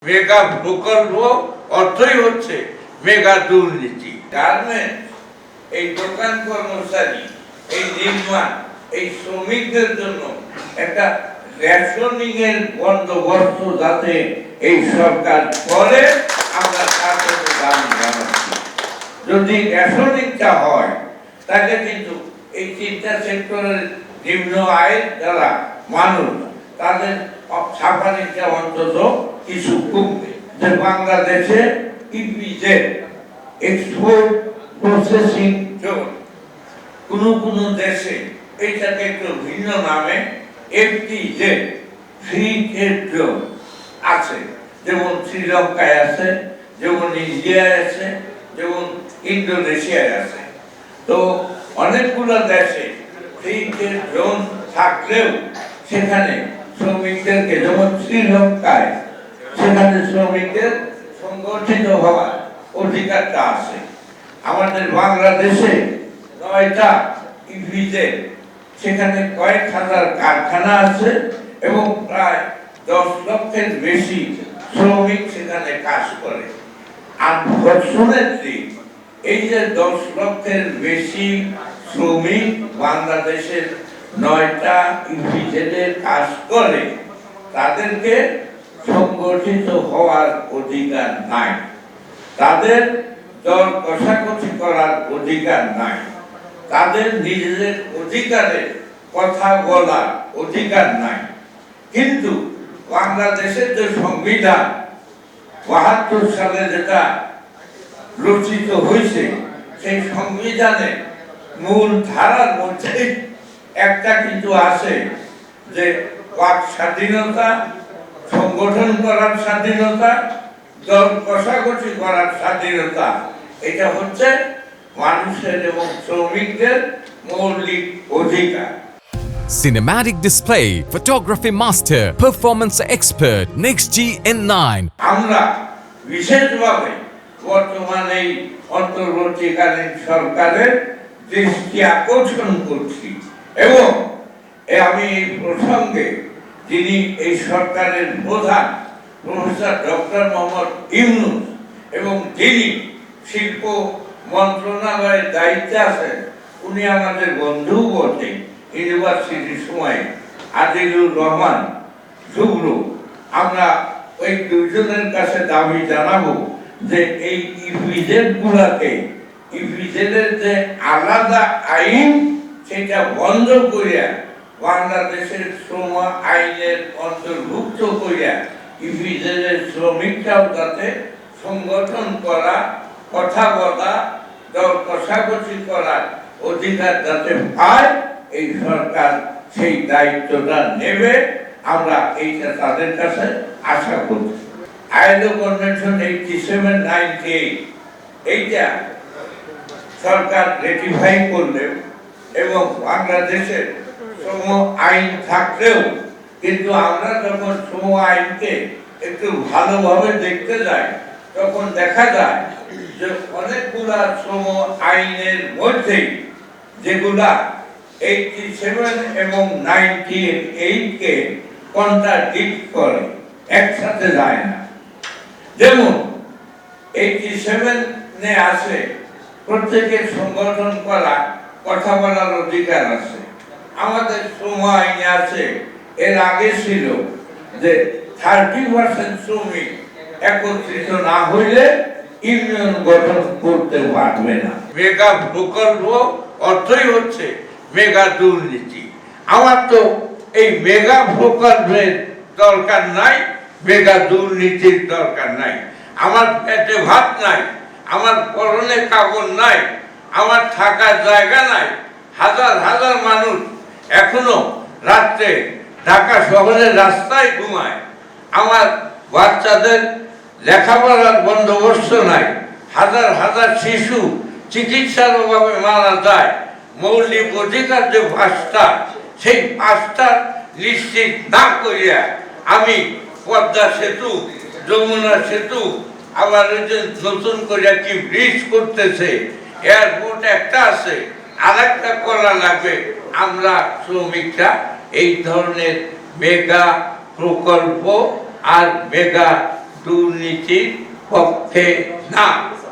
Mega প্রকল্প অর্থই হচ্ছে মেগা দুর্নীতি। গার্মেন্ট, এই দোকান কর্মচারী, এই নির্মাণ, এই শ্রমিকদের জন্য একটা রেশনিং এর বন্দোবস্ত যাতে এই সরকার করে, আমরা তার জন্য দাবি জানাচ্ছি। যদি রেশনিংটা হয় তাহলে কিন্তু এই তিনটা সেক্টরের নিম্ন আয়ের যারা মানুষ তাদের সাফারিটা অন্তত কিছু কমবে। যে বাংলাদেশে ইপিজেড এক্সপোর্ট প্রসেসিং জোন, কোন দেশে এইটাকে একটু ভিন্ন নামে এফটিজেড ফ্রি ট্রেড জোন আছে, যেমন শ্রীলঙ্কায় আছে, যেমন ইন্ডিয়ায় আছে, যেমন ইন্দোনেশিয়ায় আছে। তো অনেকগুলো দেশে ফ্রি ট্রেড জোন থাকলেও সেখানে শ্রমিকদেরকে, যেমন শ্রীলঙ্কায়, সেখানে শ্রমিকদের সংগঠিত হওয়ার অধিকারটা আছে। আমাদের বাংলাদেশে 9টা ইপিজেড, সেখানে কয়েক হাজার কারখানা আছে এবং প্রায় 10 লক্ষের বেশি শ্রমিক সেখানে কাজ করে। আনফরচুনেটলি এই যে 10 লক্ষের বেশি শ্রমিক বাংলাদেশের 9টা ইপিজেডে কাজ করে, তাদেরকে সংগঠিত হওয়ার অধিকার নাই, তাদের দর কষাকষি করার অধিকার নাই, তাদের নিজেদের অধিকারে কথা বলার অধিকার নাই। কিন্তু বাংলাদেশের যে সংবিধান 72 সালে যেটা রচিত হয়েছে, সেই সংবিধানে মূল ধারার মধ্যে একটা কিন্তু আছে যে বাক স্বাধীনতা, সংগঠন করার স্বাধীনতা, দল কষাকষি করার স্বাধীনতা, এটা হচ্ছে মানুষের এবং শ্রমিকদের মৌলিক অধিকার। Cinematic display, photography master, performance expert, NextG N9. আমরা বিশেষভাবে বর্তমান এই অন্তর্বর্তীকালীন সরকারের দৃষ্টি আকর্ষণ করছি এবং আমি এই প্রসঙ্গে যিনি এই সরকারের প্রধান প্রফেসর ডক্টর মোহাম্মদ ইউনূস এবং যিনি শিল্প মন্ত্রণালয়ের দায়িত্বে আছেন, উনি আমাদের বন্ধু বটে ইউনিভার্সিটির সময়, আদিলুর রহমান শুভ্রু। আমরা ওই দুইজনের কাছে দাবি জানাবো যে এই ইপিজেড গুলাকে, ইপিজেডের যে আলাদা আইন, সেটা বন্ধ করিয়া বাংলাদেশের শ্রম আইনের অন্তর্ভুক্ত করিয়া ইপিজেডের শ্রমিকরাও যাতে সংগঠন করা, কথা বলা, দর কষাকষি করার অধিকার যাতে পায়, এই সরকার সেই দায়িত্বটা নেবে, আমরা এইটা তাদের কাছে আশা করছি। আইএলও কনভেনশন 87/98 এইটা সরকার রেটিফাই করলেও এবং বাংলাদেশের শ্রম আইন থাকলেও, কিন্তু আমরা যখন শ্রম আইনকে একটু ভালোভাবে দেখতে যাই, তখন দেখা যায় যে অনেকগুলা শ্রম আইনের মধ্যে যেগুলা 87 এবং 98 কে কন্ট্রাডিক্ট করে, একসাথে যায় না। যেমন 87 আছে প্রত্যেকের সংগঠন করা, কথা বলার অধিকার আছে। আমাদের শ্রম আইনে আছে, এর আগে ছিল যে 30% শ্রমিক একত্রিত না হইলে ইউনিয়ন গঠন করতে পারবে না। মেগা প্রকল্প অর্থই হচ্ছে মেগা দুর্নীতি। আমার তো এই মেগা প্রকল্পের দরকার নাই, মেগা দুর্নীতির দরকার নাই। আমার পেটে ভাত নাই, আমার পরনে কাপড় নাই, আমার থাকার জায়গা নাই। হাজার হাজার মানুষ এখনো রাত্রে ঢাকা শহরের রাস্তায় ঘুমায়। আমার বাচ্চাদের লেখাপড়ার বন্দোবস্ত নাই। হাজার হাজার শিশু চিকিৎসার অভাবে মারা যায়। মৌলিক অধিকার যে 5টা, সেই 5টা নিশ্চিত না করিয়া আমি পদ্মা সেতু, যমুনা সেতু, আবার নতুন করিয়া কি ব্রিজ করতেছে, এয়ারপোর্ট একটা আছে, আর একটা করা লাগবে। আমরা শ্রমিকরা এই ধরনের মেগা প্রকল্প আর মেগা দুর্নীতির পক্ষে না।